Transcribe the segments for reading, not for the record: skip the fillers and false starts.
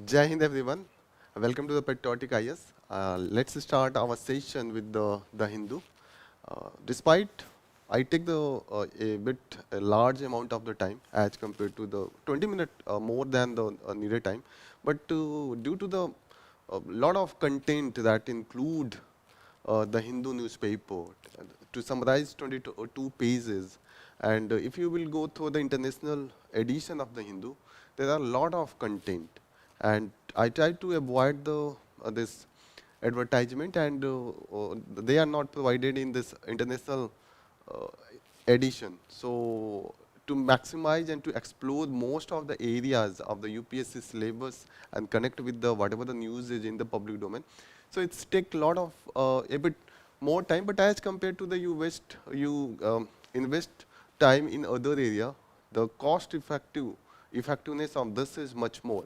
Jai Hind everyone. Welcome to the Patriotic IAS. Let's start our session with the Hindu. Despite I take a large amount of the time as compared to the 20 minute more than the needed time, but due to the lot of content that include the Hindu newspaper, to summarize 22 pages, and if you will go through the international edition of the Hindu, there are a lot of content, and I try to avoid this advertisement, and they are not provided in this international uh, edition. So to maximize and to explore most of the areas of the UPSC syllabus and connect with the whatever the news is in the public domain. So it's take a lot of a bit more time, but as compared to the you invest time in other area, the cost effectiveness of this is much more,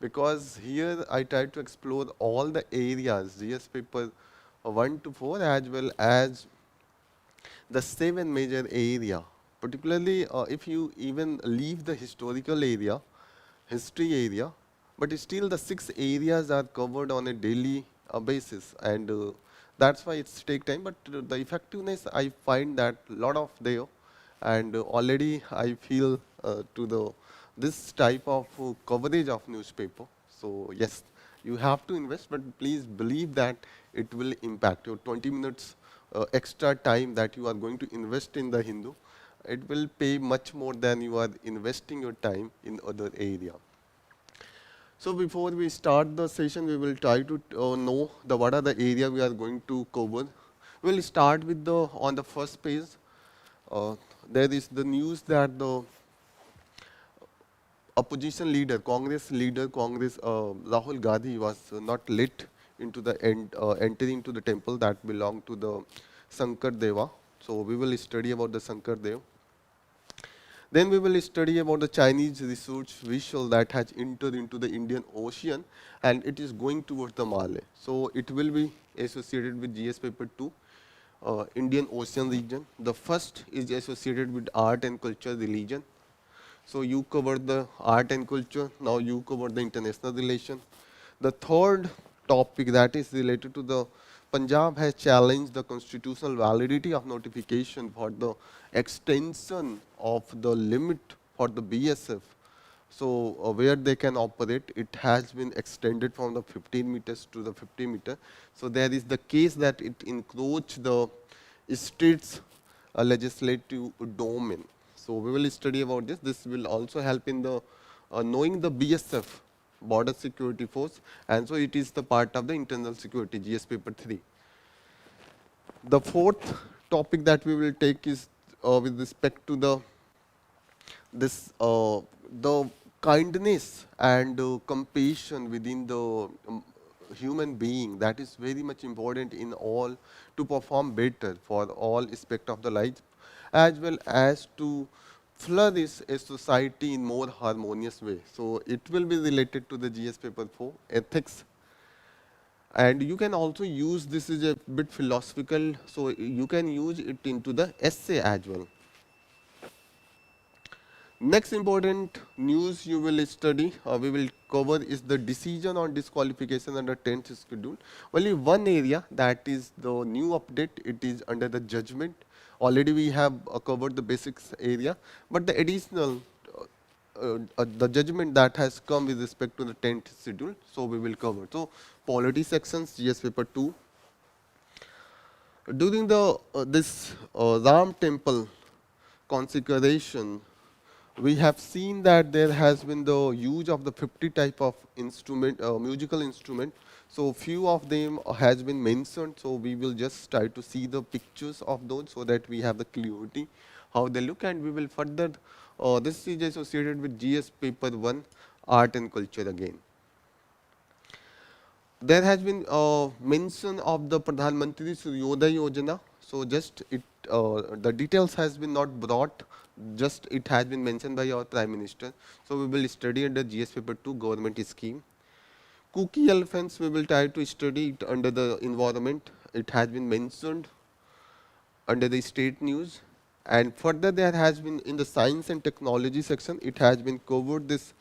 because here I try to explore all the areas, GS paper 1 to 4, as well as the 7 major area. Particularly if you even leave the historical area, history area, but still the 6 areas are covered on a daily basis, and that's why it's take time. But the effectiveness, I find that lot of there, and already I feel to the this type of coverage of newspaper. So yes, you have to invest, but please believe that it will impact your 20 minutes extra time that you are going to invest in the Hindu. It will pay much more than you are investing your time in other area. So before we start the session, we will try to know the what are the area we are going to cover. We'll start with the on the first page. Uh, there is the news that the opposition leader, Congress Rahul Gandhi was not let into the entering into the temple that belonged to the Sankaradeva. So we will study about the Sankaradeva. Then we will study about the Chinese research vessel that has entered into the Indian Ocean, and it is going towards the Malay. So it will be associated with GS paper 2, Indian Ocean region. The first is associated with art and culture religion. So you covered the art and culture, now you cover the international relation. The third topic that is related to the Punjab has challenged the constitutional validity of notification for the extension of the limit for the BSF. So where they can operate, it has been extended from the 15 meters to the 50 meter. So there is the case that it encroached the state's legislative domain. So we will study about this. This will also help in the knowing the BSF, Border Security Force, and so it is the part of the internal security, GS paper 3. The fourth topic that we will take is with respect to the kindness and compassion within the human being, that is very much important in all to perform better for all aspect of the life, as well as to flourish a society in more harmonious way. So it will be related to the GS paper 4 ethics, and you can also use this is a bit philosophical, so you can use it into the essay as well. Next important news you will study, we will cover is the decision on disqualification under 10th schedule. Only one area that is the new update, it is under the judgment. Already we have covered the basics area, but the additional the judgment that has come with respect to the 10th schedule, so we will cover. So polity sections, GS paper 2. During the this Ram temple consecration, we have seen that there has been the use of the 50 type of instrument, musical instrument. So few of them has been mentioned. So we will just try to see the pictures of those so that we have the clarity how they look, and we will further. This is associated with GS paper 1, art and culture again. There has been mention of the Pradhanmantri Suryodaya Yojana. So just it, the details has been not brought, just it has been mentioned by our Prime Minister. So we will study under GS paper 2 government scheme. Cookie elephants, we will try to study it under the environment. It has been mentioned under the state news. And further there has been in the science and technology section, it has been covered this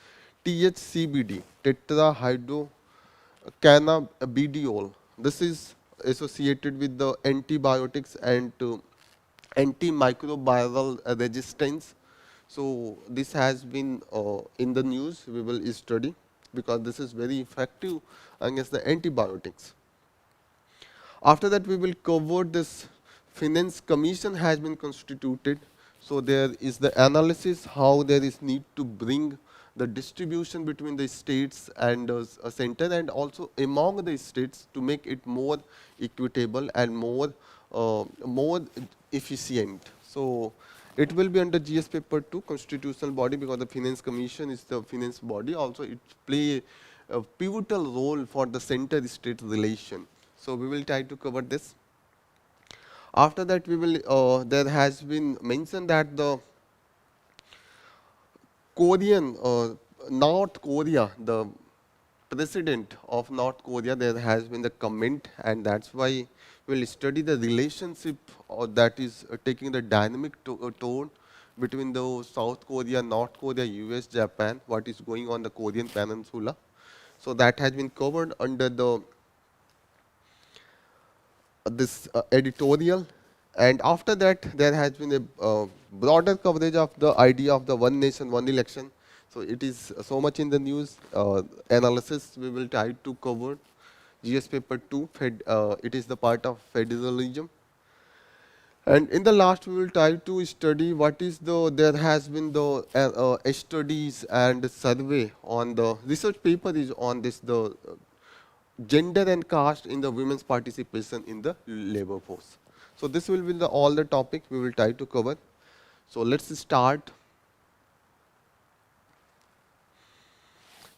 THCBD, tetrahydrocannabidiol. This is associated with the antibiotics and antimicrobial resistance. So this has been in the news. We will study because this is very effective against the antibiotics. After that, we will cover this finance commission has been constituted. So there is the analysis how there is need to bring the distribution between the states and a center, and also among the states to make it more equitable and more efficient. So it will be under GS paper 2 constitutional body, because the finance commission is the finance body. Also it play a pivotal role for the center state relation. So we will try to cover this. After that, we will there has been mentioned that the Korean North Korea, the president of North Korea, there has been the comment, and that's why we'll study the relationship that is taking the dynamic tone between the South Korea, North Korea, US, Japan, what is going on the Korean Peninsula. So that has been covered under the this editorial, and after that there has been a broader coverage of the idea of the one nation one election. So it is so much in the news. Analysis we will try to cover. GS paper 2 it is the part of federalism, and in the last we will try to study what is the there has been the studies and survey on the research paper is on this the gender and caste in the women's participation in the labor force. So this will be all the topic we will try to cover. So let's start.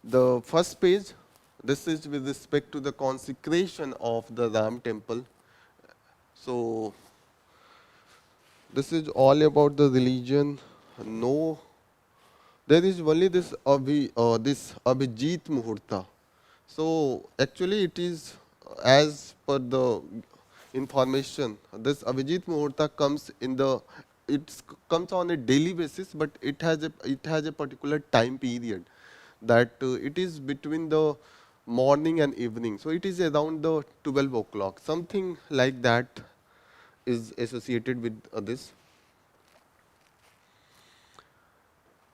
The first page, this is with respect to the consecration of the Ram temple. So this is all about the religion. No, there is only this Abhijit Muhurta. So actually it is as per the information, this Abhijit Muhurta comes in the comes on a daily basis, but it has a particular time period that it is between the morning and evening. So it is around the 12 o'clock, something like that is associated with this.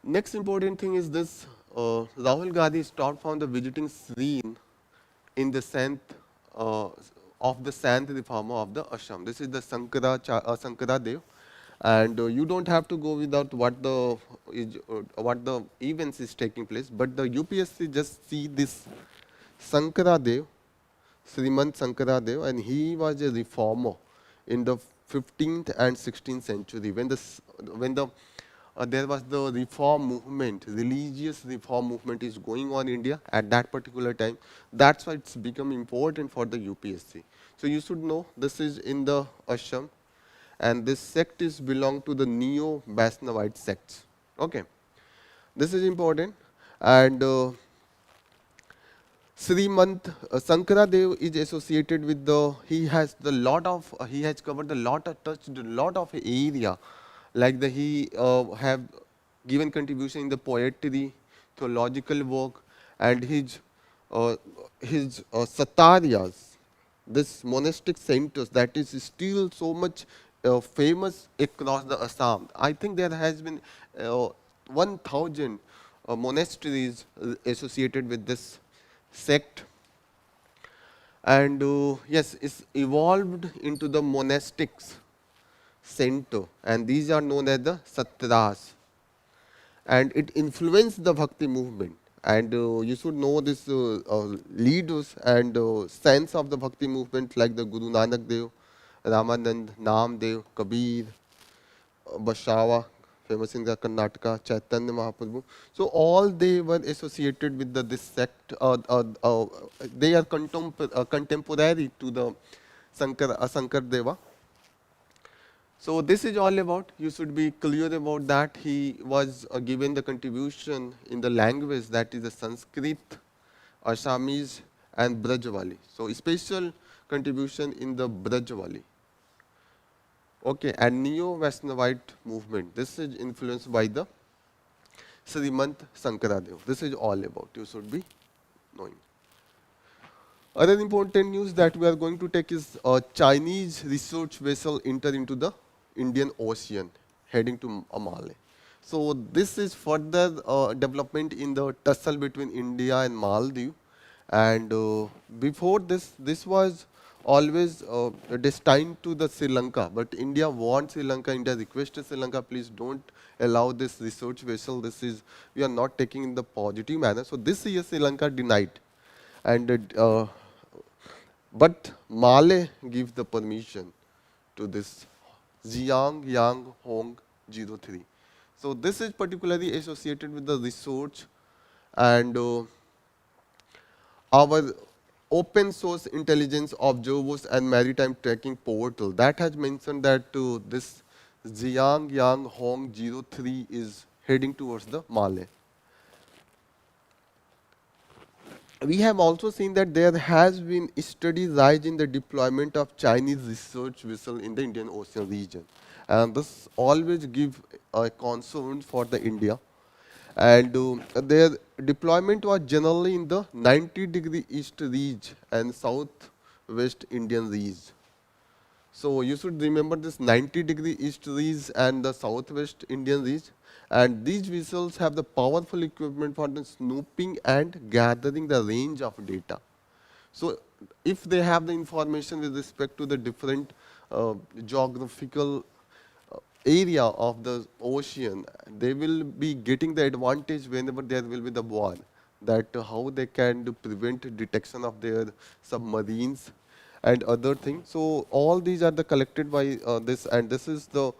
Next important thing is this, Rahul Gandhi stopped from the visiting scene in the Sant of the Sant reformer of the Assam. This is the Sankaradeva, and you don't have to go without what the events is taking place, but the UPSC just see this Sankaradeva, Srimanta Sankaradeva, and he was a reformer in the 15th and 16th century when the there was the reform movement, religious reform movement is going on in India at that particular time. That's why it's become important for the UPSC. So you should know this is in the Assam, and this sect is belong to the Neo-Vaishnavite sects. Okay, this is important. And Srimant Sankaradeva is associated with the, he has the lot of, he has covered a lot of, touched a lot of area, like the, he have given contribution in the poetry, theological work, and his sataryas, this monastic centers that is still so much famous across the Assam. I think there has been 1,000 monasteries associated with this sect, and yes, it's evolved into the monastics center, and these are known as the satras, and it influenced the bhakti movement. And you should know this leaders and saints of the bhakti movement like the Guru Nanak Dev, Ramanand, Namdev, Kabir, Bashawa, famous in the Karnataka, Chaitanya Mahaprabhu. So all they were associated with this sect. They are contemporary to the Sankardeva. So this is all about, you should be clear about that. He was given the contribution in the language that is the Sanskrit, Assamese and Brajavali. So special contribution in the Brajavali. Okay, and Neo-Vaishnavite movement. This is influenced by the Srimanta Sankaradeva. This is all about, you should be knowing. Other important news that we are going to take is a Chinese research vessel enter into the Indian Ocean heading to Malé. So this is further development in the tussle between India and Maldives. And before this, this was always destined to the Sri Lanka. But India wants Sri Lanka. India requested Sri Lanka, please don't allow this research vessel. This is, we are not taking in the positive manner. So this year Sri Lanka denied. And but Malé gives the permission to this Jiang Yang Hong 03. So this is particularly associated with the research and our open source intelligence observers and maritime tracking portal that has mentioned that this Jiang Yang Hong 03 is heading towards the Malé. We have also seen that there has been a steady rise in the deployment of Chinese research vessel in the Indian Ocean region. And this always gives a concern for the India. And their deployment was generally in the 90-degree east ridge and southwest Indian ridge. So you should remember this 90-degree east ridge and the southwest Indian ridge. And these vessels have the powerful equipment for the snooping and gathering the range of data. So if they have the information with respect to the different geographical area of the ocean, they will be getting the advantage whenever there will be the war, that how they can prevent detection of their submarines and other things. So all these are the collected by this, and this is the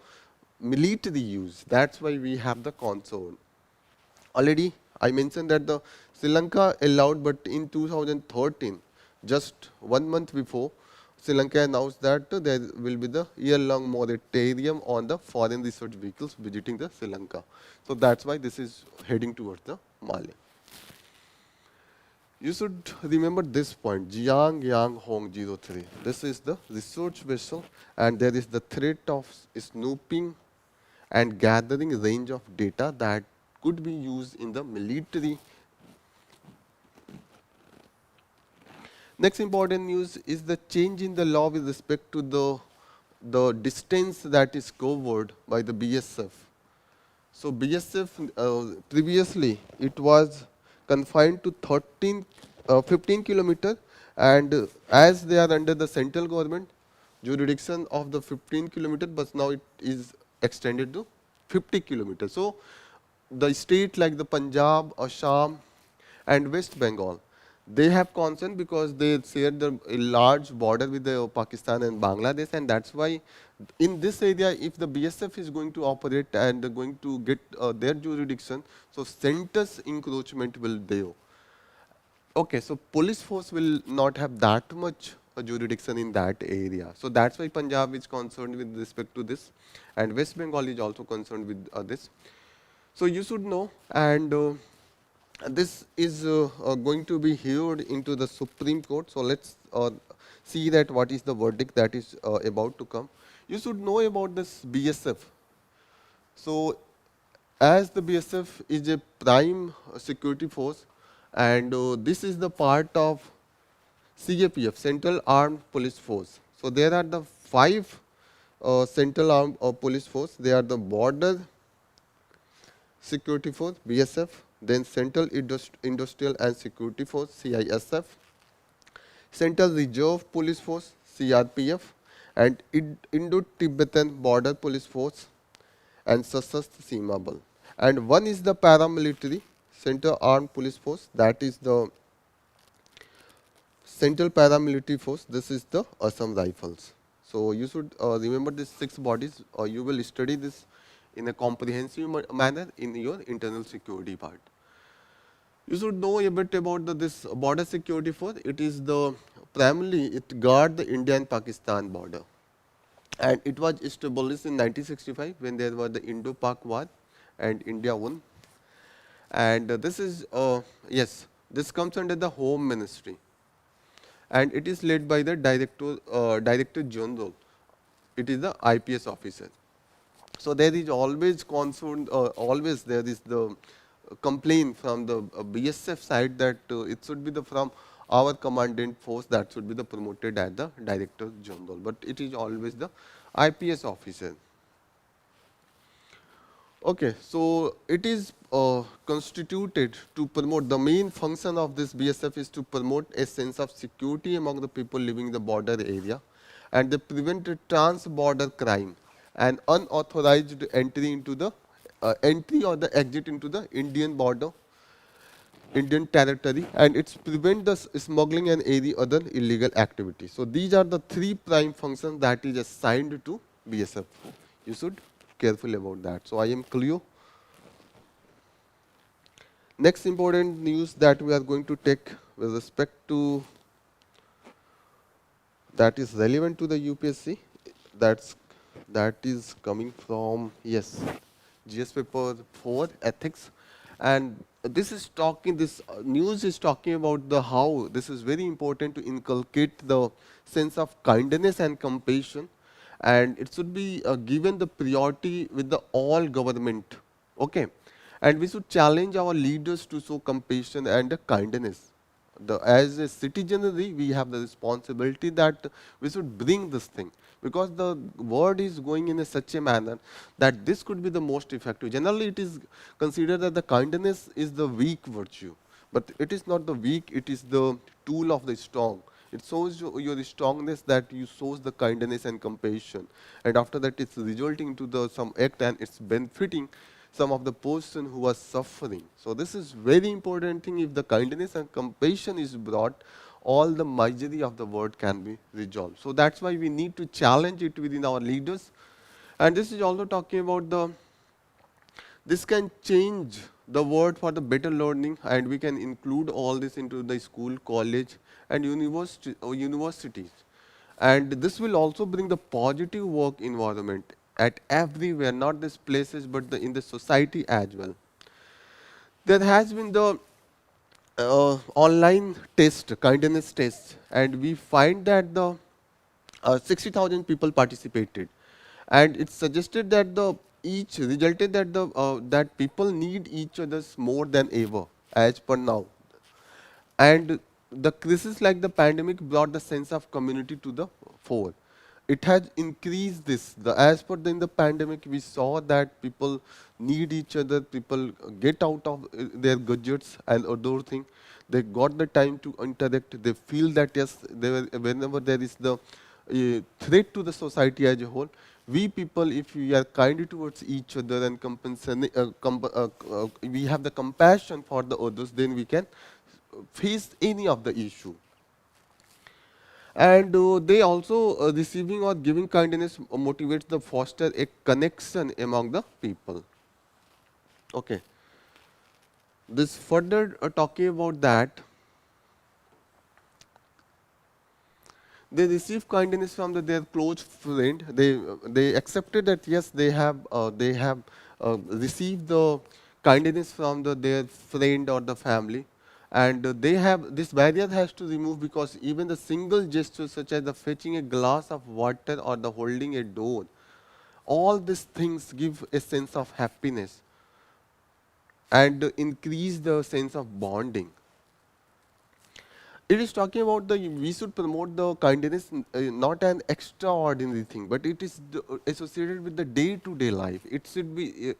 military use. That's why we have the concern. Already I mentioned that the Sri Lanka allowed, but in 2013, just 1 month before, Sri Lanka announced that there will be the year-long moratorium on the foreign research vehicles visiting the Sri Lanka. So that's why this is heading towards the Malé. You should remember this point, Jiang Yang Hong 03. This is the research vessel, and there is the threat of snooping and gathering range of data that could be used in the military. Next important news is the change in the law with respect to the distance that is covered by the BSF. So BSF previously it was confined to 15 kilometer, and as they are under the central government jurisdiction of the 15 kilometer, but now it is extended to 50 kilometers. So the state like the Punjab, Assam and West Bengal, they have concern because they share a large border with the Pakistan and Bangladesh, and that's why in this area, if the BSF is going to operate and going to get their jurisdiction, so center's encroachment will there. Okay, so police force will not have that much jurisdiction in that area. So that's why Punjab is concerned with respect to this, and West Bengal is also concerned with this. So you should know, and this is going to be heard into the Supreme Court. So let's see that what is the verdict that is about to come. You should know about this BSF. So as the BSF is a prime security force, and this is the part of CAPF, Central Armed Police Force. So there are the 5 Central Armed Police Force. They are the Border Security Force, BSF, then Central Industrial and Security Force, CISF, Central Reserve Police Force, CRPF, and Indo-Tibetan Border Police Force, and Sashastra Seema Bal. And one is the paramilitary Central Armed Police Force, that is the Central Paramilitary Force. This is the Assam Rifles. So you should remember these 6 bodies. You will study this in a comprehensive manner in your internal security part. You should know a bit about this border security force. It is the primarily it guard the India and Pakistan border, and it was established in 1965 when there was the Indo-Pak War and India won. And this is yes, this comes under the Home Ministry, and it is led by the Director General. It is the IPS officer. So there is always concern, always there is the complaint from the BSF side that it should be the from our commandant force that should be the promoted as the director general, but it is always the IPS officer. Okay, so it is constituted to promote, the main function of this BSF is to promote a sense of security among the people living in the border area, and they prevent a trans-border crime and unauthorized entry into the entry or the exit into the Indian border, Indian territory, and it's prevent the smuggling and any other illegal activity. So these are the three prime functions that is assigned to BSF. You should careful about that. So I am clear. Next important news that we are going to take with respect to that is relevant to the UPSC, that is coming from, yes, GS paper 4 ethics, and this news is talking about the how this is very important to inculcate the sense of kindness and compassion, and it should be given the priority with the all government. Okay, and we should challenge our leaders to show compassion and kindness. As a citizenry, we have the responsibility that we should bring this thing, because the world is going in such a manner that this could be the most effective. Generally, it is considered that the kindness is the weak virtue, but it is not the weak, it is the tool of the strong. It shows your strongness that you shows the kindness and compassion, and after that it's resulting to the some act and it's benefiting some of the person who are suffering. So this is very important thing. If the kindness and compassion is brought, all the misery of the world can be resolved. So that's why we need to challenge it within our leaders. And this is also talking about this can change the world for the better learning, and we can include all this into the school, college and universities. And this will also bring the positive work environment at everywhere, not these places, but in the society as well. There has been the online test, kindness test, and we find that the 60,000 people participated, and it suggested that the each resulted that the that people need each others more than ever as per now, and the crisis like the pandemic brought the sense of community to the fore. It has increased this. As per in the pandemic, we saw that people need each other. People get out of their gadgets and other thing. They got the time to interact. They feel that yes, whenever there is the threat to the society as a whole, we people, if we are kind towards each other and we have the compassion for the others, then we can face any of the issue. And they also receiving or giving kindness motivates the foster a connection among the people. Okay, this further talking about that, they receive kindness from their close friend. They accepted that yes, they have received the kindness from their friend or the family, and they have this barrier has to remove, because even the single gesture such as the fetching a glass of water or the holding a door, all these things give a sense of happiness and increase the sense of bonding. It is talking about we should promote the kindness, not an extraordinary thing, but it is associated with the day-to-day life. It should be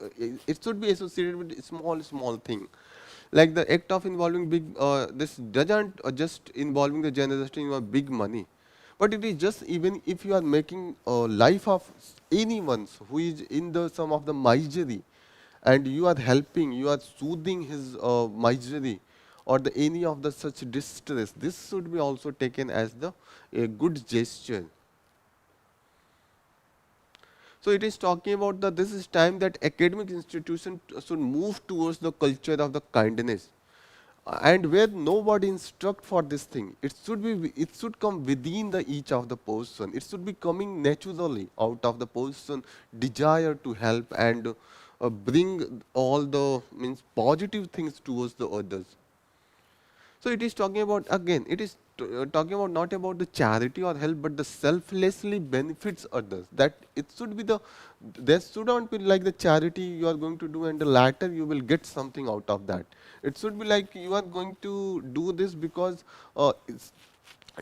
associated with small thing, like the act of involving big. This doesn't just involving the generosity of big money, but it is just even if you are making life of anyone who is in the some of the misery, and you are helping, you are soothing his misery or the any of the such distress, this should be also taken as the a good gesture. So it is talking about that this is time that academic institution should move towards the culture of the kindness, and where nobody instruct for this thing. It should come within the each of the person. It should be coming naturally out of the person desire to help and bring all the means positive things towards the others. So it is talking about, again, it is talking about not about the charity or help, but the selflessly benefits others. That it should be the, there should not be like the charity you are going to do and the latter you will get something out of that. It should be like you are going to do this because it's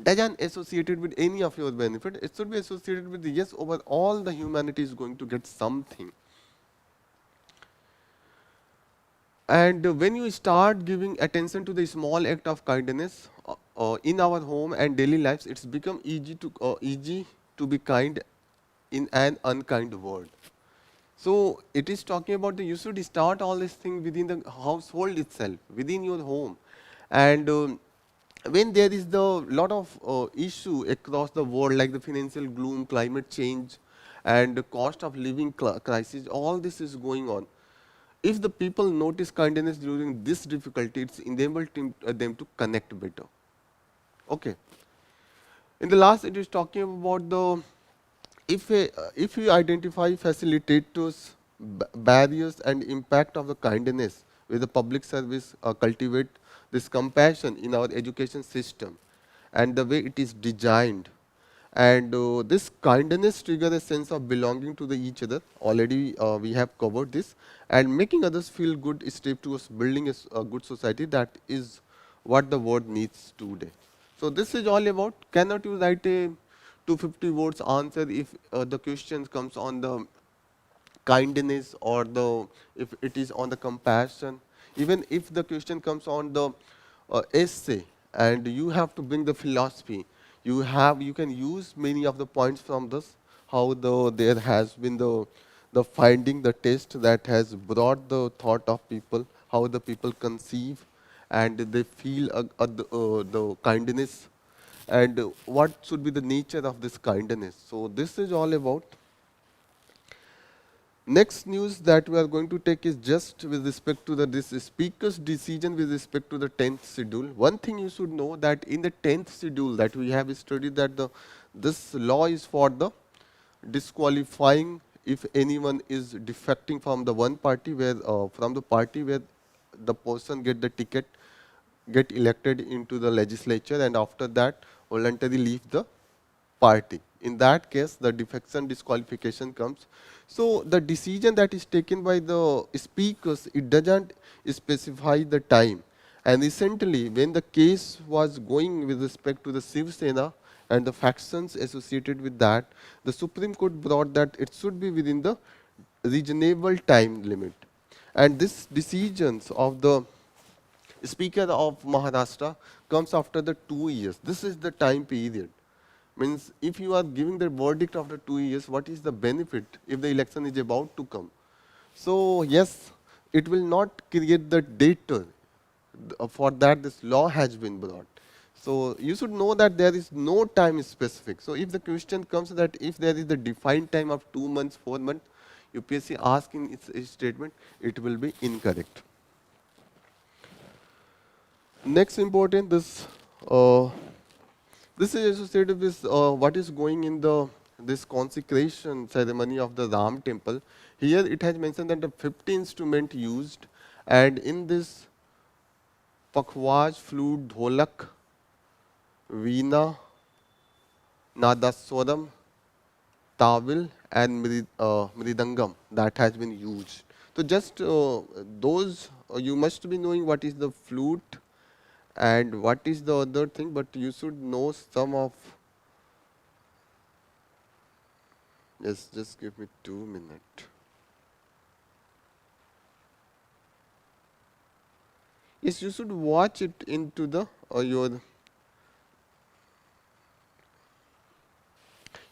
doesn't associated with any of your benefit. It should be associated with the, yes, overall the humanity is going to get something. And when you start giving attention to the small act of kindness in our home and daily lives, it's become easy to be kind in an unkind world. So it is talking about the, you should start all these things within the household itself, within your home. And when there is the lot of issue across the world, like the financial gloom, climate change, and the cost of living crisis, all this is going on. If the people notice kindness during this difficulty, it's enabled them to connect better. Okay. In the last, it is talking about the, if you identify facilitators, barriers, and impact of the kindness with the public service, cultivate this compassion in our education system, and the way it is designed. And this kindness trigger a sense of belonging to the each other. Already we have covered this, and making others feel good is step towards building a good society. That is what the world needs today. So this is all about, cannot you write a 250 words answer if the question comes on the kindness, or the, if it is on the compassion, even if the question comes on the essay, and you have to bring the philosophy, you can use many of the points from this, how there has been the finding, the test that has brought the thought of people, how the people conceive and they feel the kindness, and what should be the nature of this kindness. So this is all about. Next news that we are going to take is just with respect to this speaker's decision with respect to the 10th schedule. One thing you should know, that in the 10th schedule that we have studied, that this law is for the disqualifying if anyone is defecting from the one party, where from the party where the person get the ticket, get elected into the legislature, and after that voluntarily leave the party. In that case, the defection disqualification comes. So the decision that is taken by the speakers, it doesn't specify the time. And recently, when the case was going with respect to the Shiv Sena and the factions associated with that, the Supreme Court brought that it should be within the reasonable time limit. And these decisions of the Speaker of Maharashtra comes after the 2 years. This is the time period. Means if you are giving the verdict after 2 years, what is the benefit if the election is about to come? So yes, it will not create the data. For that this law has been brought. So you should know that there is no time specific. So if the question comes that if there is the defined time of 2 months, 4 months, UPSC asks in its statement, it will be incorrect. Next important, this is associated with what is going in this consecration ceremony of the Ram temple. Here it has mentioned that the 50 instrument used, and in this Pakhawaj, flute, dholak, veena, Nadaswaram, tavil, and mridangam that has been used. So just those you must be knowing what is the flute and what is the other thing, but you should know some of. Yes, just give me 2 minutes. Yes, you should watch it into the your.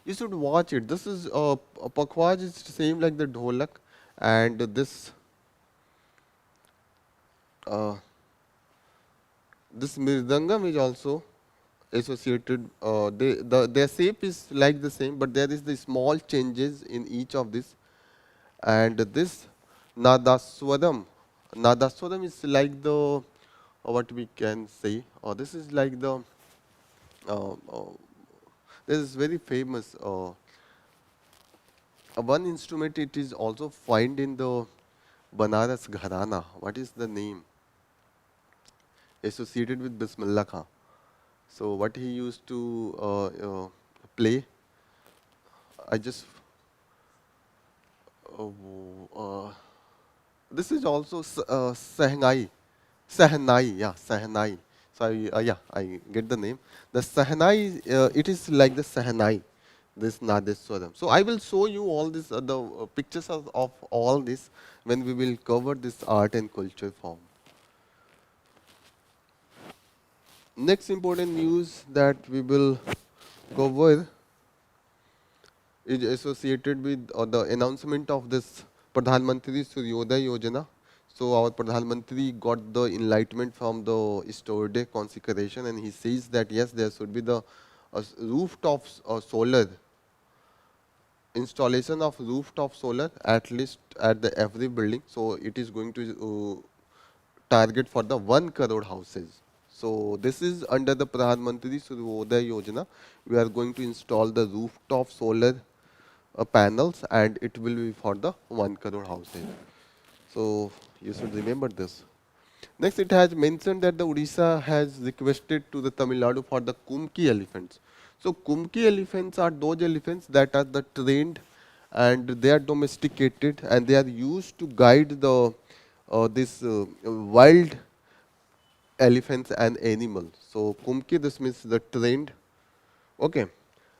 You should watch it. This is Pakhawaj is same like the dholak, and uh, this mridangam is also associated. Their shape is like the same, but there is the small changes in each of this. And this Nadaswaram, Nadaswaram is like the what we can say. This is like the this is very famous. One instrument it is also found in the Banaras Gharana. What is the name? associated with Bismillah Khan. So what he used to play, I just uh, uh, this is also Sahnai. Sahnai, yeah, Sahnai. So yeah, I get the name. The Sahnai, it is like the Sahnai, this Nadaswaram. So I will show you all this, the pictures of all this when we will cover this art and culture form. Next important news that we will cover is associated with the announcement of this Pradhanmantri Suryodaya Yojana. So our Pradhanmantri got the enlightenment from the Suryodaya consecration, and he says that yes, there should be the rooftop solar installation of rooftop solar at least at the every building. So it is going to target for the 1 crore houses. So this is under the Pradhan Mantri Suryodaya Yojana. We are going to install the rooftop solar panels, and it will be for the 1 crore houses. So you should remember this. Next, it has mentioned that the Odisha has requested to the Tamil Nadu for the Kumki elephants. So Kumki elephants are those elephants that are the trained and they are domesticated and they are used to guide the this wild elephants and animals. So Kumki, this means the trained, okay,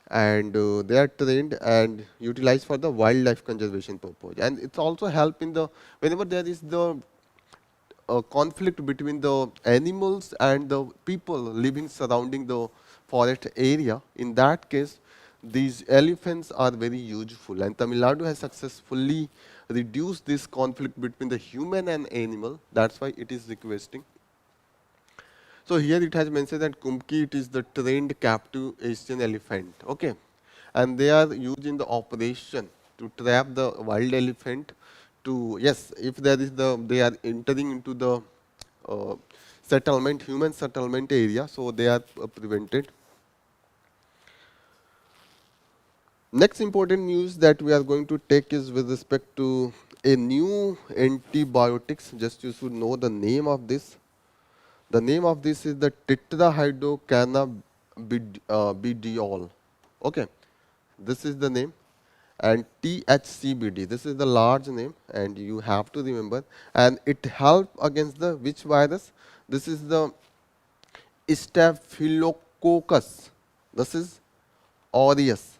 and they are trained and utilized for the wildlife conservation purpose. And it's also help in the whenever there is the conflict between the animals and the people living surrounding the forest area. In that case, these elephants are very useful, and Tamil Nadu has successfully reduced this conflict between the human and animal. That's why it is requesting. So here it has mentioned that Kumki, it is the trained captive Asian elephant, okay, and they are used in the operation to trap the wild elephant. To yes, if there is the they are entering into the uh, settlement, human settlement area, so they are prevented. Next important news that we are going to take is with respect to a new antibiotics. Just you should know the name of this. The name of this is the tetrahydrocannabidiol. Okay, this is the name, and THCBD. This is the large name, and you have to remember. And it help against the which virus? This is the Staphylococcus. This is aureus,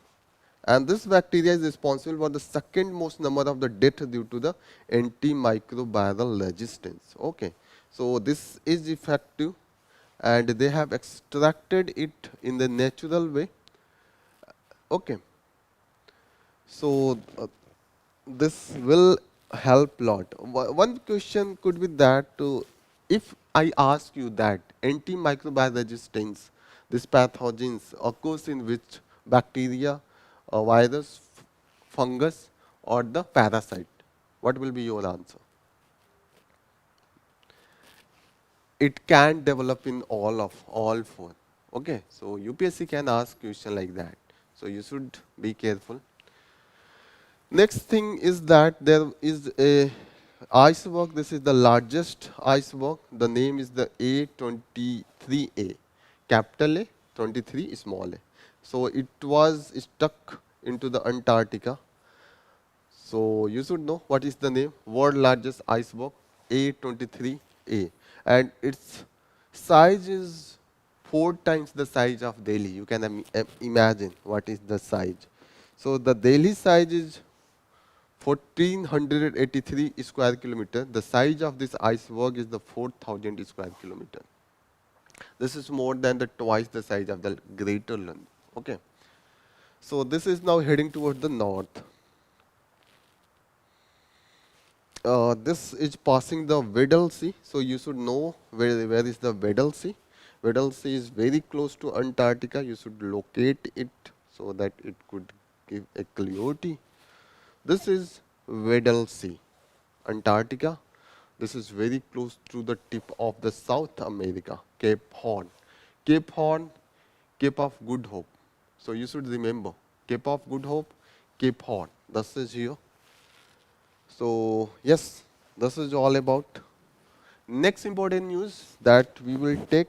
and this bacteria is responsible for the second most number of the death due to the antimicrobial resistance. Okay, so this is effective, and they have extracted it in the natural way. Okay, so this will help lot. One question could be that if I ask you that antimicrobial resistance, this pathogens occurs in which bacteria, virus, fungus, or the parasite, what will be your answer? It can develop in all four. Okay, so UPSC can ask question like that. So you should be careful. Next thing is that there is a iceberg. This is the largest iceberg. The name is the A23A, capital A, 23 small a. So it was stuck into the Antarctica. So you should know what is the name. World largest iceberg, A23A, and its size is 4 times the size of Delhi. You can imagine what is the size. So the Delhi size is 1483 square kilometer. The size of this iceberg is the 4000 square kilometer. This is more than the twice the size of the Greater London. Okay. So this is now heading towards the north. This is passing the Weddell Sea. So you should know where is the Weddell Sea. Weddell Sea is very close to Antarctica. You should locate it so that it could give a clarity. This is Weddell Sea, Antarctica. This is very close to the tip of the South America, Cape Horn. Cape Horn, Cape of Good Hope. So you should remember Cape of Good Hope, Cape Horn. This is here. So yes, this is all about. Next important news that we will take,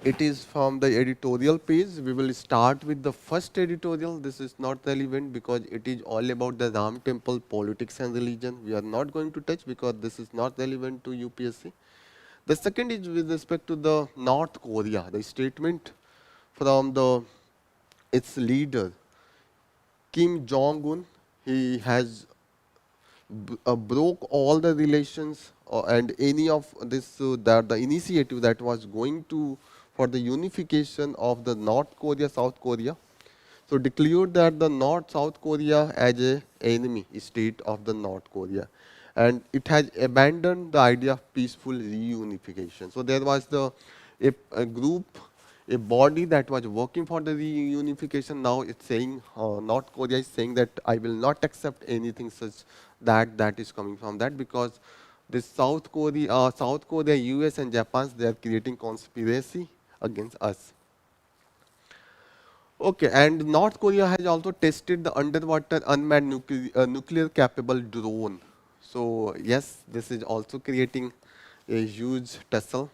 it is from the editorial page. We will start with the first editorial. This is not relevant because it is all about the Ram temple, politics and religion. We are not going to touch because this is not relevant to UPSC. The second is with respect to the North Korea, the statement from its leader Kim Jong-un. He has broke all the relations and any of this that the initiative that was going to for the unification of the North Korea, South Korea. So declared that the North South Korea as a enemy state of the North Korea, and it has abandoned the idea of peaceful reunification. So there was a group, a body that was working for the reunification. Now it's saying North Korea is saying that I will not accept anything such that is coming from that, because this South Korea, US and Japan, they are creating conspiracy against us. Okay, and North Korea has also tested the underwater unmanned nuclear capable drone. So yes, this is also creating a huge tussle.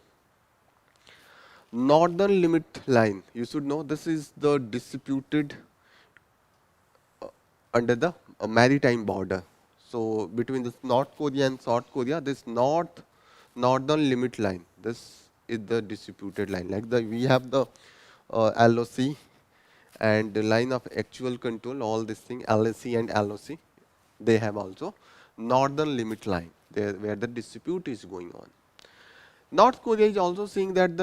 Northern limit line, you should know this is the disputed under the maritime border. So between this North Korea and South Korea, this northern limit line, this is the disputed line. Like we have the LOC and the line of actual control, all this thing, LSC and LOC, they have also northern limit line there where the dispute is going on. North Korea is also saying that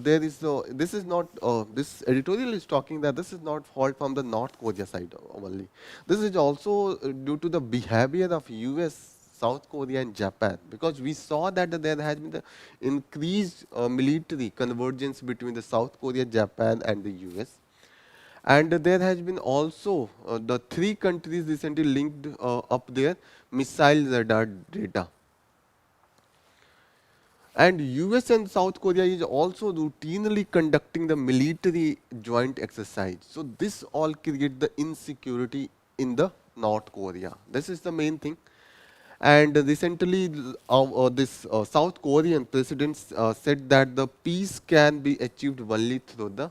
there is this is not this editorial is talking that this is not fault from the North Korea side only. This is also due to the behavior of US, South Korea and Japan, because we saw that there has been the increased military convergence between the South Korea, Japan and the US. And there has been also the three countries recently linked up their missile radar data. And US and South Korea is also routinely conducting the military joint exercise. So this all create the insecurity in the North Korea. This is the main thing. And recently, this South Korean president said that the peace can be achieved only through the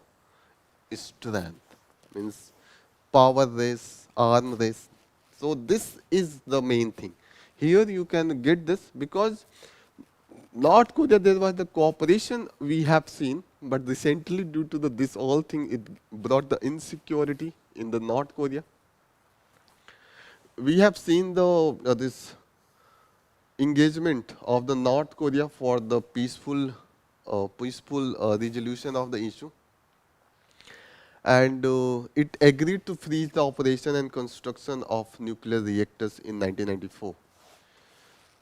strength, means power race, arm race. So this is the main thing. Here you can get this because North Korea, there was the cooperation we have seen, but recently due to this all thing, it brought the insecurity in the North Korea. We have seen the this engagement of the North Korea for the peaceful resolution of the issue, and it agreed to freeze the operation and construction of nuclear reactors in 1994.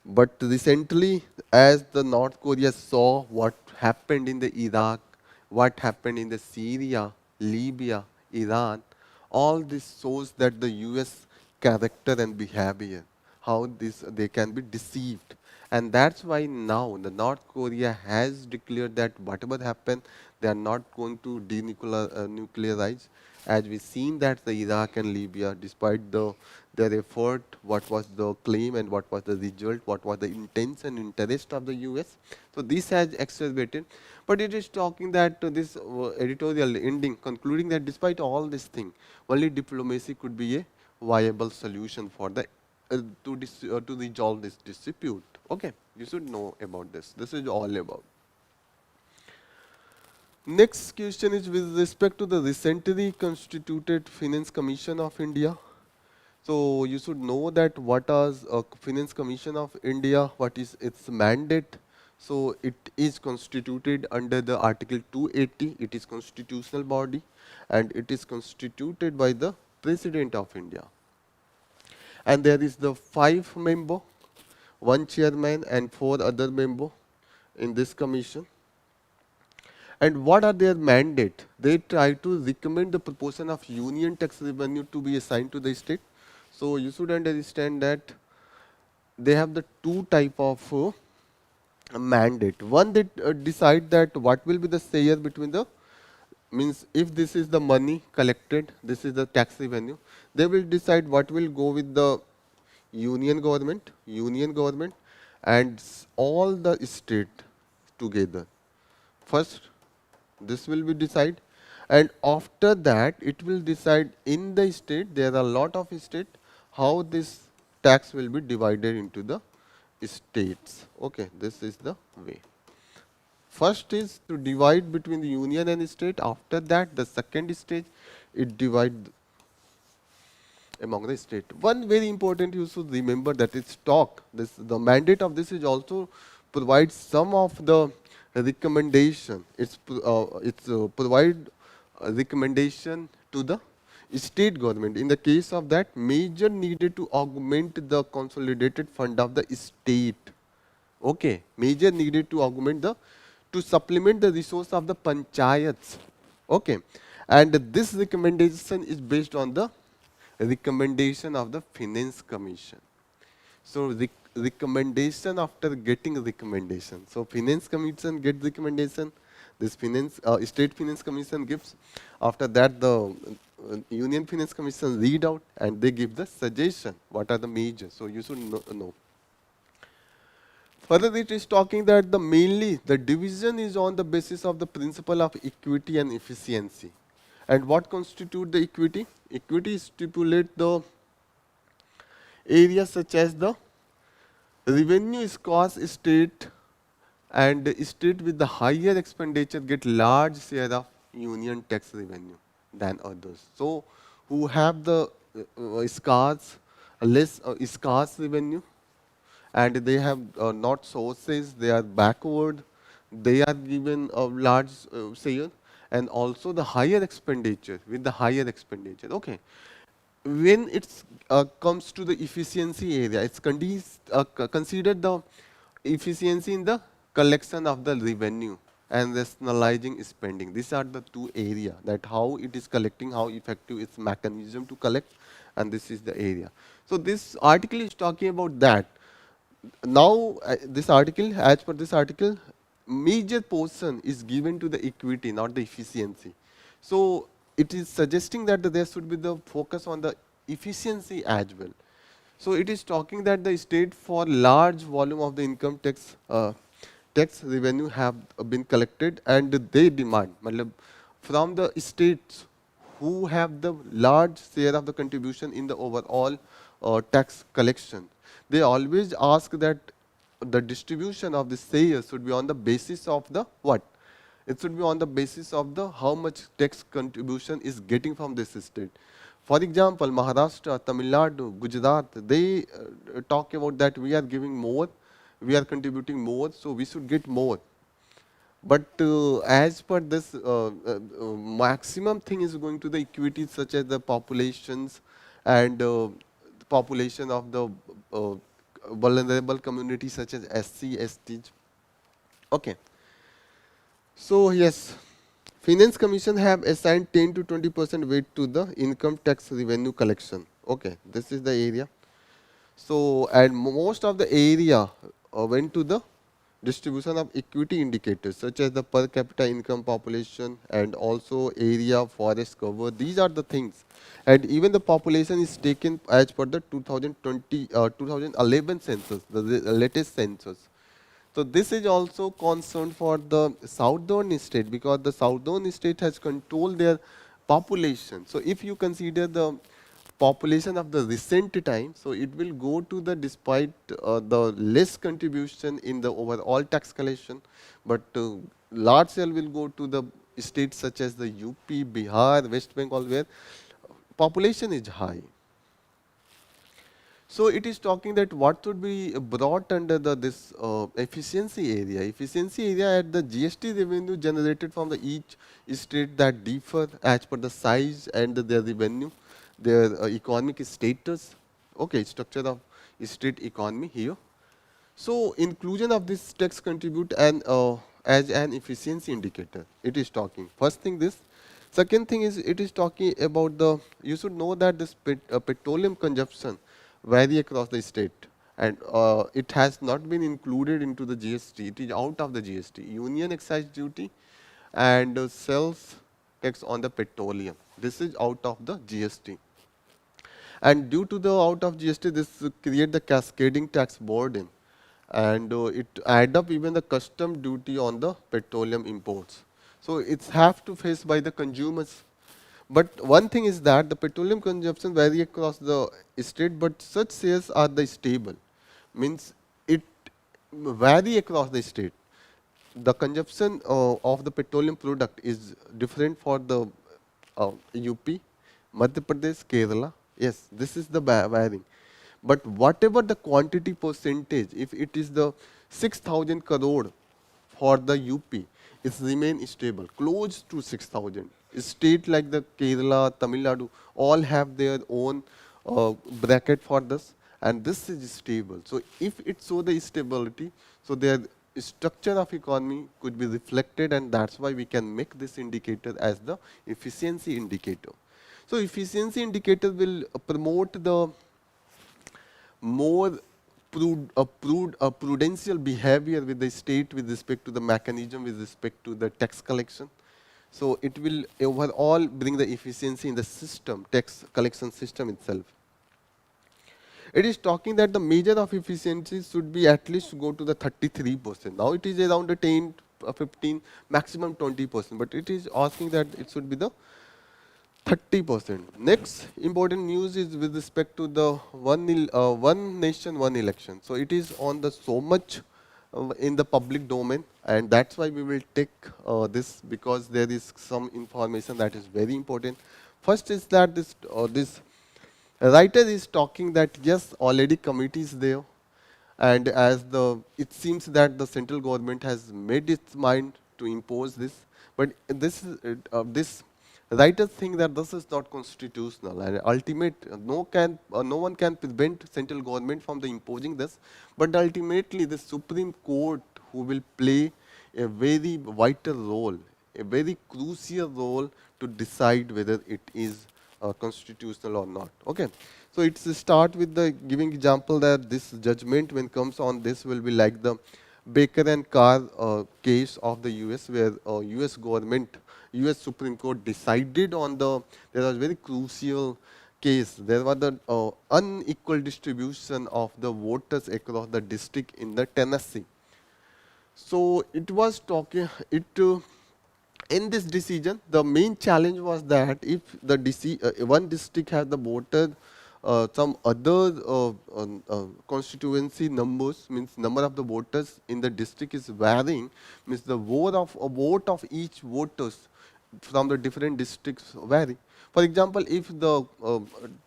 But recently, as the North Korea saw what happened in the Iraq, what happened in the Syria, Libya, Iran, all this shows that the US character and behavior, how they can be deceived. And that's why now the North Korea has declared that whatever happened, they are not going to denuclearize. As we've seen that the Iraq and Libya, despite their effort, what was the claim and what was the result, what was the intention, interest of the US. So this has exacerbated. But it is talking that this editorial ending, concluding that despite all this thing, only diplomacy could be a viable solution for the to resolve this dispute. Okay, you should know about this. This is all about. Next question is with respect to the recently constituted Finance Commission of India. So you should know that what is a Finance Commission of India, what is its mandate. So it is constituted under the Article 280. It is constitutional body and it is constituted by the President of India. And there is the 5 member, 1 chairman and 4 other member in this commission. And what are their mandate? They try to recommend the proportion of union tax revenue to be assigned to the state. So you should understand that they have the 2 type of mandate. One, they decide that what will be the share between the, means if this is the money collected, this is the tax revenue, they will decide what will go with the union government, and all the state together. First, this will be decide, and after that, it will decide in the state. There are a lot of state how this tax will be divided into the states. Okay, this is the way. First is to divide between the union and state. After that, the second stage, it divide among the state. One very important you should remember that it's talk. This the mandate of this is also provide some of the recommendation. It's provide a recommendation to the state government. In the case of that, major needed to augment the consolidated fund of the state. Okay, major needed to augment the to supplement the resource of the panchayats. Okay, and this recommendation is based on the recommendation of the finance commission. So recommendation after getting recommendation. So finance commission get recommendation. This finance state finance commission gives. After that, the union finance commission read out and they give the suggestion. What are the major? So you should know. Further, it is talking that the mainly the division is on the basis of the principle of equity and efficiency. And what constitute the equity? Equity stipulate the areas such as the revenue scarce state and state with the higher expenditure get large share of union tax revenue than others. So, who have the scarce, less scarce revenue, and they have not sources, they are backward, they are given a large share, and also the higher expenditure with the higher expenditure. Okay, when it comes to the efficiency area, it's considered the efficiency in the collection of the revenue and rationalizing spending. These are the two areas that how it is collecting, how effective its mechanism to collect, and this is the area. So this article is talking about that. Now this article, as per this article, major portion is given to the equity, not the efficiency. So it is suggesting that there should be the focus on the efficiency as well. So it is talking that the state for large volume of the income tax revenue have been collected, and they demand from the states who have the large share of the contribution in the overall tax collection. They always ask that the distribution of the share should be on the basis of the what? It should be on the basis of the how much tax contribution is getting from this state. For example, Maharashtra, Tamil Nadu, Gujarat, they talk about that we are giving more, we are contributing more, so we should get more. But as per this, maximum thing is going to the equities such as the populations and population of the vulnerable communities such as SC, ST. Okay. So yes, Finance Commission have assigned 10 to 20% weight to the income tax revenue collection. Okay, this is the area. So, and most of the area went to the distribution of equity indicators such as the per capita income population and also area forest cover. These are the things. And even the population is taken as per the 2011 census, the latest census. So this is also concern for the southern state because the southern state has controlled their population. So if you consider the population of the recent time, so it will go to the despite the less contribution in the overall tax collection, but large share will go to the states such as the UP, Bihar, West Bengal where population is high. So it is talking that what would be brought under this efficiency area. Efficiency area at the GST revenue generated from the each state that differ as per the size and their revenue, their economic status. Okay, structure of state economy here. So inclusion of this tax contribute and as an efficiency indicator. It is talking. First thing this. Second thing is it is talking about the. You should know that this petroleum consumption vary across the state, and it has not been included into the GST. It is out of the GST. Union excise duty and sales tax on the petroleum. This is out of the GST. And due to the out of GST, this create the cascading tax burden, and it add up even the custom duty on the petroleum imports. So it's have to face by the consumers. But one thing is that the petroleum consumption vary across the state, but such sales are the stable. Means it vary across the state. The consumption of the petroleum product is different for the UP, Madhya Pradesh, Kerala. Yes, this is the varying. But whatever the quantity percentage, if it is the 6,000 crore for the UP, it remain stable, close to 6,000. State like the Kerala, Tamil Nadu, all have their own bracket for this, and this is stable. So if it show the stability, so their structure of economy could be reflected, and that's why we can make this indicator as the efficiency indicator. So efficiency indicator will promote the more prudential behavior with the state with respect to the mechanism, with respect to the tax collection. So it will overall bring the efficiency in the system, tax collection system itself. It is talking that the measure of efficiency should be at least go to the 33%. Now it is around the 10, 15, maximum 20%, but it is asking that it should be the 30%. Next important news is with respect to the one nation, one election. So it is on the so much in the public domain, and that's why we will take this, because there is some information that is very important. First is that this writer is talking that yes, already committee is there, and as it seems that the central government has made its mind to impose this, but this writers think that this is not constitutional, and no one can prevent central government from the imposing this, but ultimately the Supreme Court who will play a very vital role, a very crucial role to decide whether it is constitutional or not. Okay, so it's start with the giving example that this judgment when comes on this will be like the Baker and Carr case of the US, where US government, US Supreme Court decided on there was very crucial case. There was the unequal distribution of the voters across the district in the Tennessee. So it was talking, in this decision, the main challenge was that if the one district has the voter, some other constituency numbers, means number of the voters in the district is varying, means the vote of each voters from the different districts vary. For example, if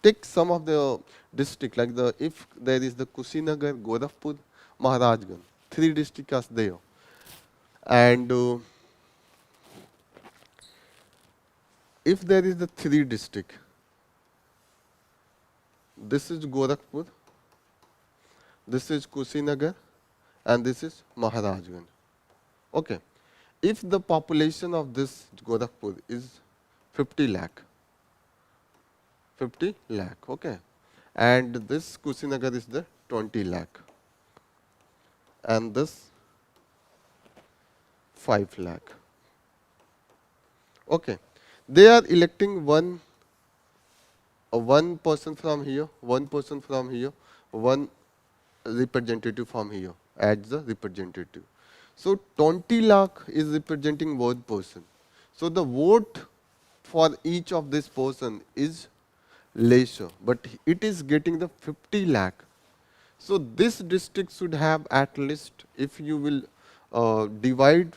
take some of the district, like if there is the Kushinagar, Gorakhpur, Maharajganj, 3 districts are there, and if there is the 3 district, this is Gorakhpur, this is Kushinagar, and this is Maharajganj. Okay. If the population of this Gorakhpur is 50 lakh, okay, and this Kushinagar is the 20 lakh, and this 5 lakh. Okay. They are electing one person from here, one person from here, one representative from here as the representative. So 20 lakh is representing one person. So the vote for each of this person is lesser, but it is getting the 50 lakh. So this district should have at least, if you will divide,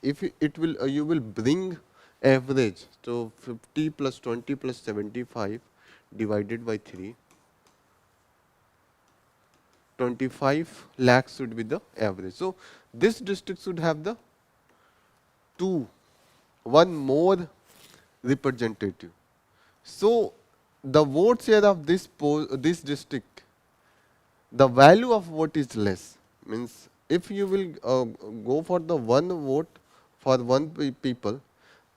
if it will you will bring average, so 50 plus 20 plus 75 divided by 3, 25 lakhs should be the average. So this district should have the one more representative. So the vote share of this district, the value of vote is less. Means if you will go for the one vote for one people,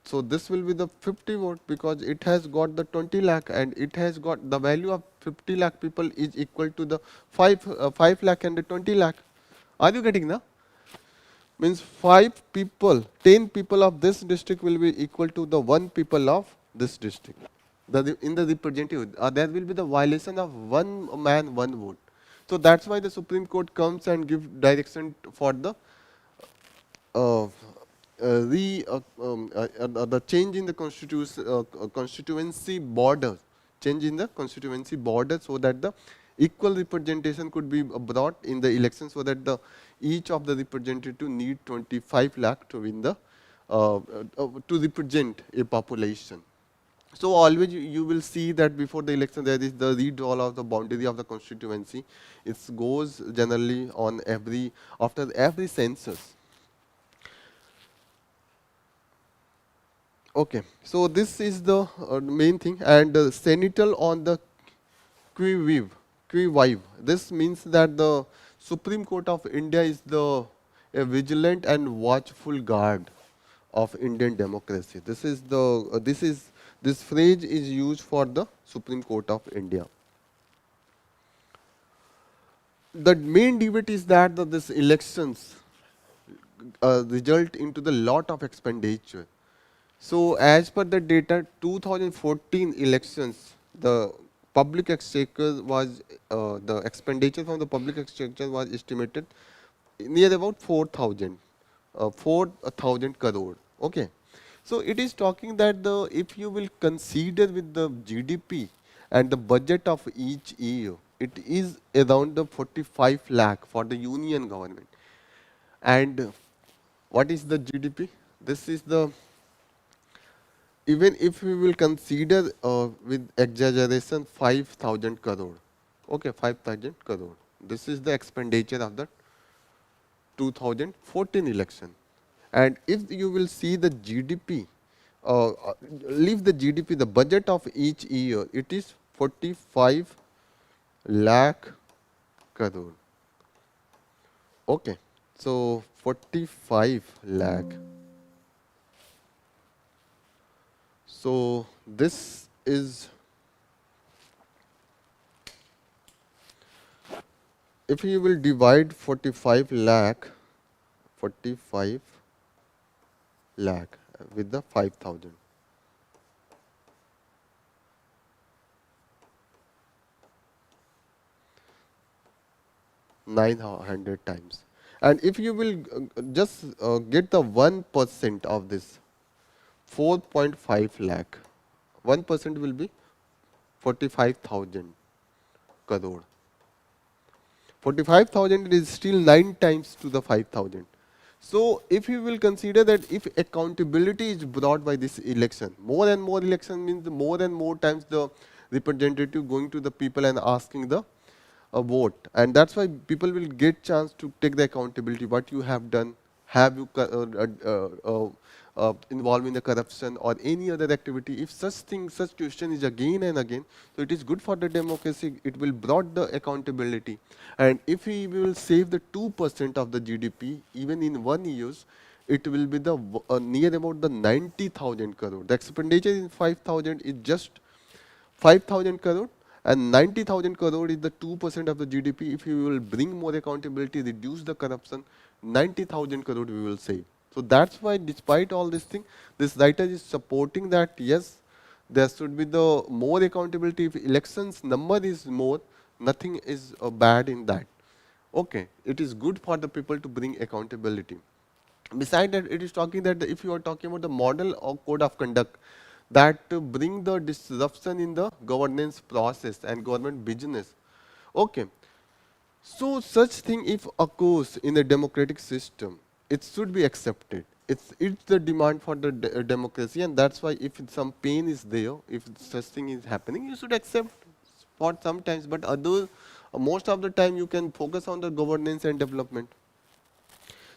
so this will be the 50 vote, because it has got the 20 lakh, and it has got the value of 50 lakh people is equal to the 5 lakh and the 20 lakh. Are you getting now? Means 5 people, 10 people of this district will be equal to the 1 people of this district. in the representative, there will be the violation of one man, one vote. So that's why the Supreme Court comes and give direction for uh, the change in the constituency border, change in the constituency border, so that the equal representation could be brought in the election, so that the each of the representative need 25 lakh to win the to represent a population. So always you will see that before the election there is the redraw of the boundary of the constituency. It goes generally on after every census. Okay, so this is the main thing, and senatorial on the qui vive. This means that the Supreme Court of India is a vigilant and watchful guard of Indian democracy. This phrase is used for the Supreme Court of India. The main debate is that this elections result into the lot of expenditure. So as per the data, 2014 elections, the public exchequer was the expenditure from the public exchequer was estimated near about 4,000 crore. Okay, so it is talking that if you will consider with the GDP and the budget of each year, it is around the 45 lakh for the union government. And what is the GDP? This is the, even if we will consider with exaggeration 5,000 crore, okay, 5,000 crore. This is the expenditure of the 2014 election. And if you will see the GDP, leave the GDP, the budget of each year, it is 45 lakh crore. Okay, so 45 lakh. So this is, if you will divide 45 lakh with the 5,000. $900 times. And if you will just get the 1% of this, 4.5 lakh, 1% will be 45,000 crore. 45,000 is still 9 times to the 5,000. So if you will consider that if accountability is brought by this election, more and more election means more and more times the representative going to the people and asking the vote, and that's why people will get chance to take the accountability. What you have done, have you involved in the corruption or any other activity? If such question is again and again, so it is good for the democracy. It will brought the accountability. And if we will save the 2% of the GDP, even in 1 year, it will be the near about the 90,000 crore. The expenditure in 5,000 is just 5,000 crore, and 90,000 crore is the 2% of the GDP. If you will bring more accountability, reduce the corruption, 90,000 crore we will save. So that's why, despite all this thing, this writer is supporting that yes, there should be the more accountability. If elections number is more, nothing is bad in that. Okay, it is good for the people to bring accountability. Beside that, it is talking that if you are talking about the model or code of conduct, that bring the disruption in the governance process and government business. Okay, so such thing if occurs in a democratic system, it should be accepted. It's the demand for the democracy, and that's why if some pain is there, if such thing is happening, you should accept for sometimes, but other most of the time you can focus on the governance and development.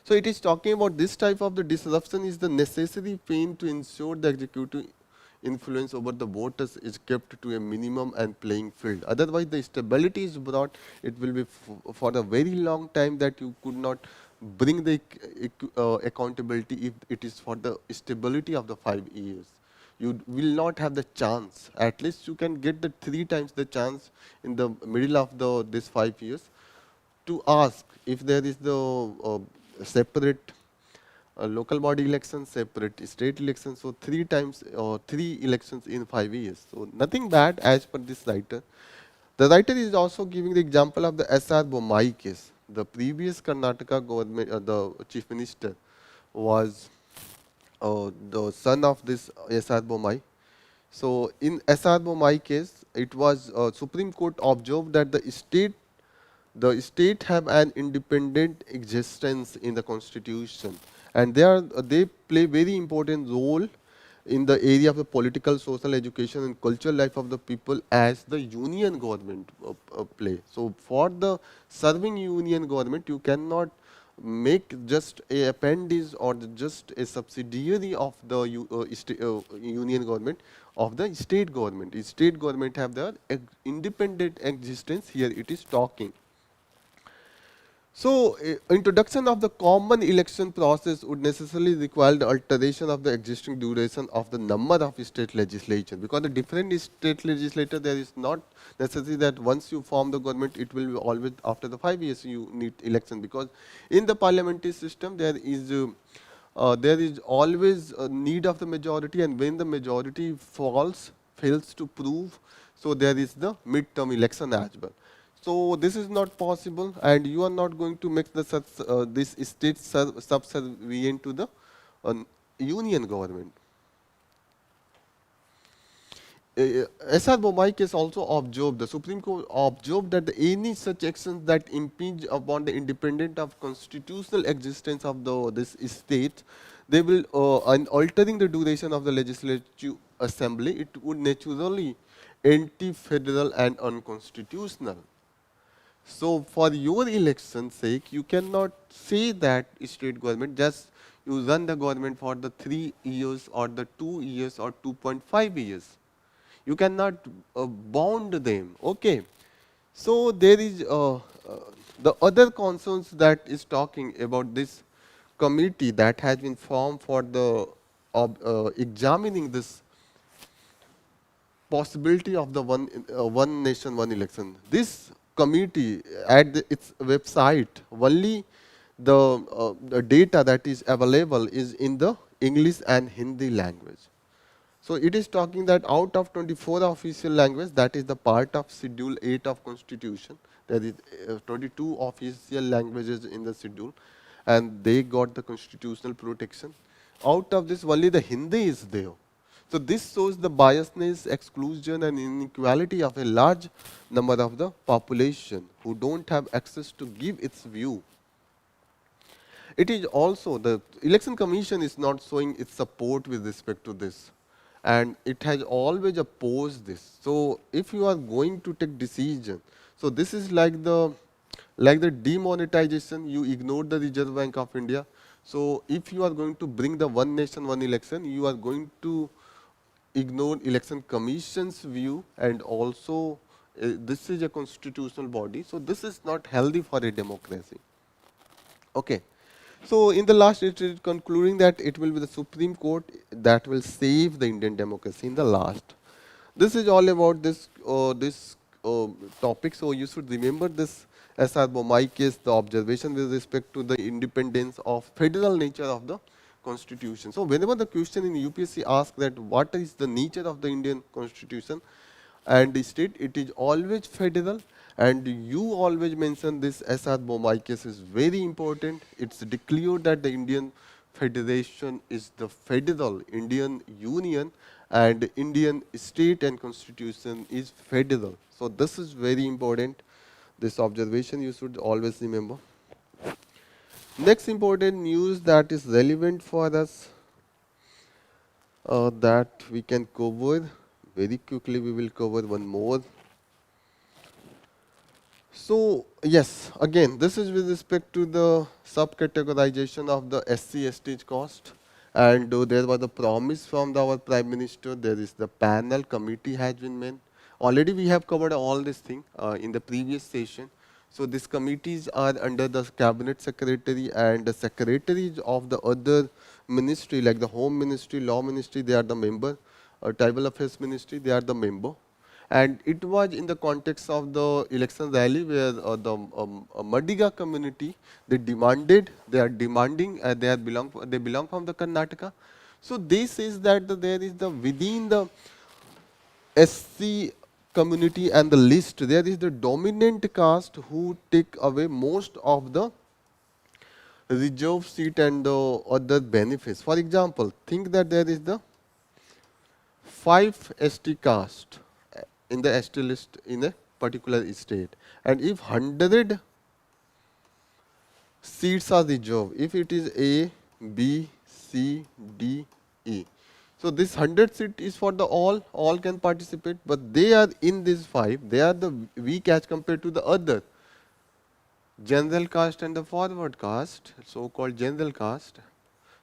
So it is talking about this type of the disruption is the necessary pain to ensure the executive influence over the voters is kept to a minimum and playing field. Otherwise, the stability is brought. It will be for a very long time that you could not bring the accountability if it is for the stability of the 5 years. You will not have the chance. At least you can get the 3 times the chance in the middle of this 5 years to ask if there is the separate local body elections, separate state elections. So 3 times or 3 elections in 5 years. So nothing bad as per this writer. The writer is also giving the example of the S.R. Bommai case. The previous Karnataka government, the chief minister was the son of this S.R. Bommai. So in S.R. Bommai case, it was Supreme Court observed that the state have an independent existence in the constitution, and they play very important role in the area of the political, social, education and cultural life of the people as the union government play. So for the serving union government, you cannot make just a appendage or just a subsidiary of the union government of the state government. State government have their independent existence. Here it is talking. So, introduction of the common election process would necessarily require the alteration of the existing duration of the number of state legislature, because the different state legislature, there is not necessary that once you form the government, it will be always after the 5 years you need election, because in the parliamentary system there is always a need of the majority, and when the majority fails to prove, so there is the mid-term election as well. So this is not possible, and you are not going to make this state subservient to the union government. S.R. Bommai case also observed, the Supreme Court observed that any such actions that impinge upon the independent of constitutional existence of this state, they will, in altering the duration of the legislative assembly, it would naturally anti-federal and unconstitutional. So for your election's sake, you cannot say that state government just you run the government for the 3 years or the 2 years or 2.5 years. You cannot bound them. Okay. So there is the other concerns that is talking about this committee that has been formed for the examining this possibility of the one nation, one election. This committee at its website, only the data that is available is in the English and Hindi language. So it is talking that out of 24 official language, that is the part of Schedule 8 of Constitution, there is 22 official languages in the schedule, and they got the constitutional protection. Out of this, only the Hindi is there. So this shows the biasness, exclusion and inequality of a large number of the population who don't have access to give its view. It is also, the election commission is not showing its support with respect to this, and it has always opposed this. So if you are going to take decision, so this is like the demonetization, you ignore the Reserve Bank of India. So if you are going to bring the one nation, one election, you are going to ignore election commission's view, and also this is a constitutional body. So this is not healthy for a democracy. Okay. So in the last, it is concluding that it will be the Supreme Court that will save the Indian democracy in the last. This is all about this topic. So you should remember this S.R. Bommai case, the observation with respect to the independence of federal nature of the constitution. So whenever the question in UPSC asks that what is the nature of the Indian constitution and the state, it is always federal, and you always mention this S.R. Bommai case is very important. It's declared that the Indian Federation is the federal Indian Union, and Indian state and constitution is federal. So this is very important. This observation you should always remember. Next important news that is relevant for us that we can cover very quickly. We will cover one more. So yes, again, this is with respect to the subcategorization of the SC/ST cost, and there was a promise from our Prime Minister. There is the panel committee has been made. Already we have covered all this thing in the previous session. So these committees are under the cabinet secretary and the secretaries of the other ministry, like the Home Ministry, Law Ministry, they are the member, Tribal Affairs Ministry, they are the member. and it was in the context of the election rally where the Madiga community, they are demanding, they belong from the Karnataka. So this says that there is the within the SC community and the list, there is the dominant caste who take away most of the reserve seat and the other benefits. For example, think that there is the 5 ST caste in the ST list in a particular state, and if 100 seats are reserved, if it is A, B, C, D, E. So this 100 seat is for the all can participate, but they are in these 5, they are the weak as compared to the other general caste and the forward caste, so called general caste.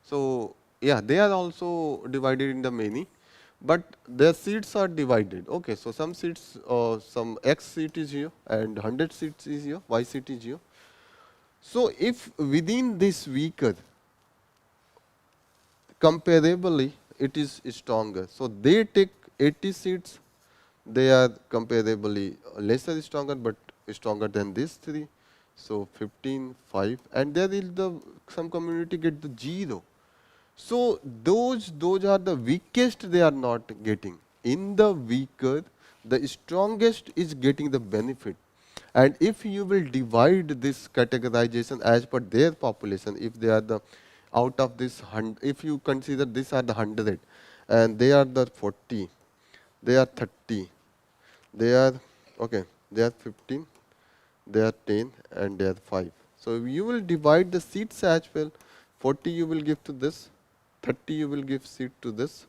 So yeah, they are also divided in the many, but their seats are divided. Okay, so some seats, some X seat is here and 100 seats is here, Y seat is here. So if within this weaker, comparably it is stronger. So they take 80 seats, they are comparably lesser stronger, but stronger than these 3. So 15, 5, and there is the some community get the 0. So those are the weakest they are not getting. In the weaker, the strongest is getting the benefit. And if you will divide this categorization as per their population, if they are the out of this if you consider these are the 100 and they are the 40, they are 30, they are okay, they are 15, they are 10, and they are 5. So you will divide the seats as well. 40 you will give to this, 30 you will give seat to this,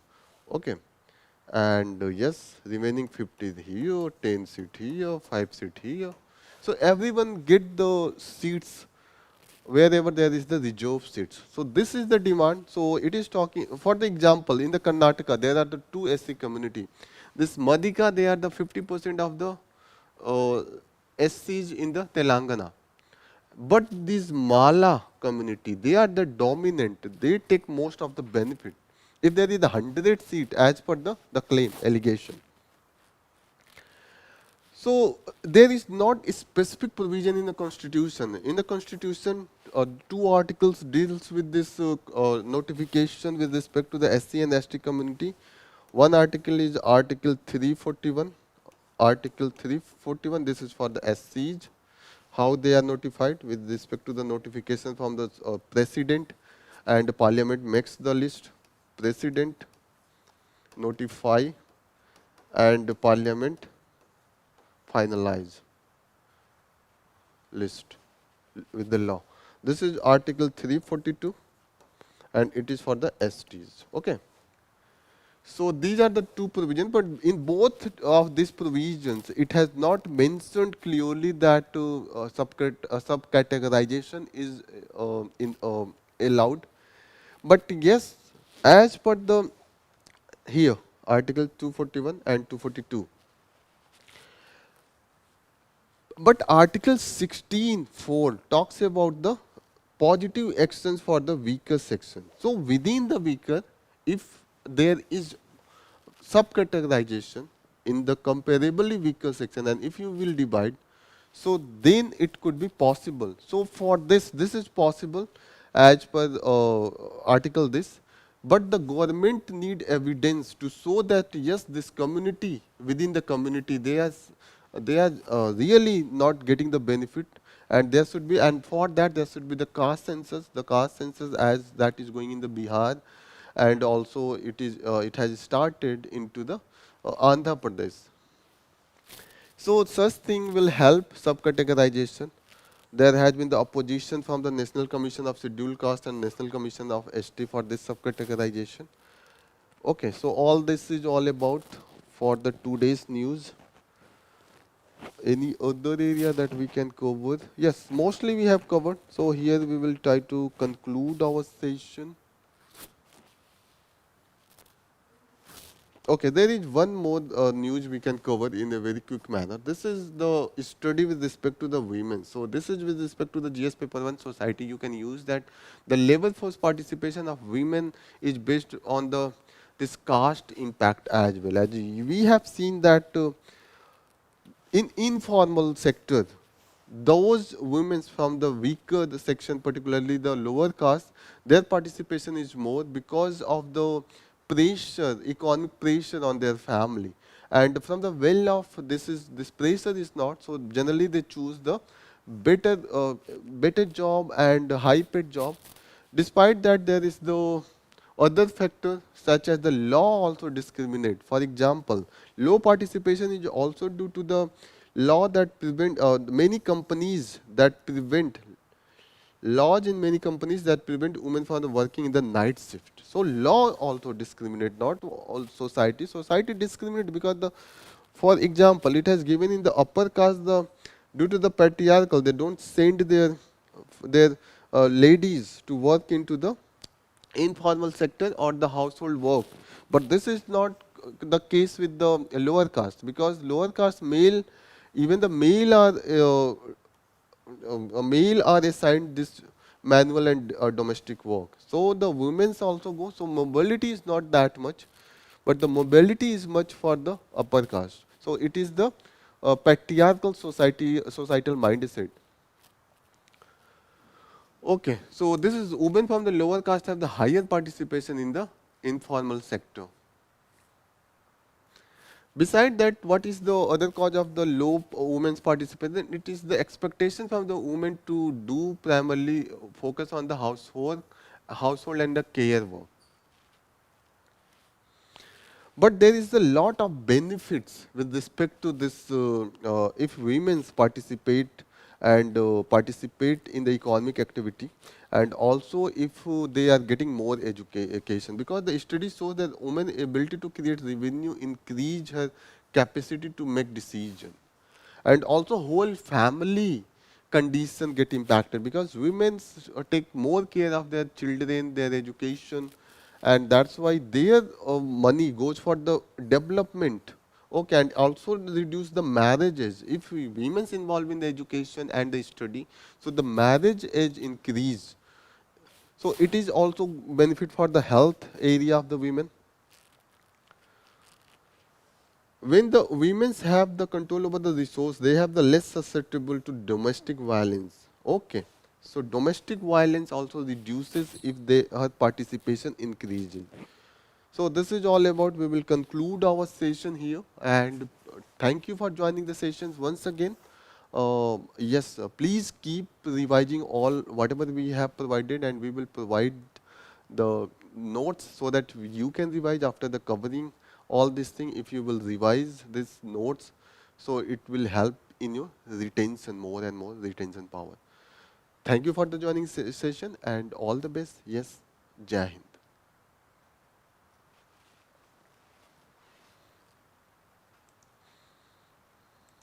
okay, and yes, remaining 50 here, 10 seat here, 5 seat here. So everyone get the seats wherever there is the reserve seats. So this is the demand. So it is talking, for the example, in the Karnataka, there are the 2 SC community. This Madhika, they are the 50% of the SCs in the Telangana. But this Mala community, they are the dominant, they take most of the benefit. If there is a 100 seat as per the claim, allegation. So there is not a specific provision in the constitution. In the constitution, 2 articles deals with this notification with respect to the SC and ST community. One article is Article 341. Article 341, this is for the SCs, how they are notified with respect to the notification from the president, and the parliament makes the list. President notify and the parliament finalize list with the law. This is Article 342 and it is for the STs. Okay. So these are the 2 provisions, but in both of these provisions, it has not mentioned clearly that subcategorization is allowed. But yes, as per the here Article 241 and 242. But Article 16(4) talks about the positive actions for the weaker section. So within the weaker, if there is subcategorization in the comparably weaker section, and if you will divide, so then it could be possible. So for this is possible as per article this, but the government need evidence to show that yes, this community, within the community, they are really not getting the benefit, and there should be, and for that there should be the caste census as that is going in the Bihar, and also it has started into the Andhra Pradesh. So such thing will help subcategorization. There has been the opposition from the National Commission of Scheduled Caste and National Commission of ST for this subcategorization. Okay, so all this is all about for the today's news. Any other area that we can cover? Yes, mostly we have covered. So here we will try to conclude our session. Okay, there is one more news we can cover in a very quick manner. This is the study with respect to the women. So this is with respect to the GS paper 1 society. You can use that. The labor force participation of women is based on this caste impact as well. As we have seen that In informal sector, those women from the weaker the section, particularly the lower caste, their participation is more because of the pressure, economic pressure on their family. And from the well-off, this pressure is not. So generally, they choose the better job and high-paid job. Despite that, there is the other factor such as the law also discriminate. For example, low participation is also due to the law that prevent many companies that prevent laws in many companies that prevent women from working in the night shift. So law also discriminate, not all society. Society discriminate because the, for example, it has given in the upper caste the due to the patriarchal they don't send their ladies to work into the informal sector or the household work. But this is not the case with the lower caste, because lower caste male, even the male are assigned this manual and domestic work. So the women's also go. So mobility is not that much, but the mobility is much for the upper caste. So it is the patriarchal societal mindset. Okay, so this is women from the lower caste have the higher participation in the informal sector. Beside that, what is the other cause of the low women's participation? It is the expectation from the women to do primarily focus on the household and the care work. But there is a lot of benefits with respect to this if women participate in the economic activity, and also if they are getting more education, because the study shows that women ability to create revenue increase her capacity to make decision, and also whole family condition get impacted because women take more care of their children, their education, and that's why their money goes for the development. Okay, and also reduce the marriages. If women's involved in the education and the study, so the marriage age increase. So it is also benefit for the health area of the women. When the women have the control over the resource, they have the less susceptible to domestic violence. Okay, so domestic violence also reduces if they her participation increases. So this is all about. We will conclude our session here, and thank you for joining the sessions once again. Yes, please keep revising all whatever we have provided, and we will provide the notes so that you can revise after the covering all this thing. If you will revise these notes, so it will help in your retention, more and more retention power. Thank you for the joining session, and all the best. Yes, Jai Hind.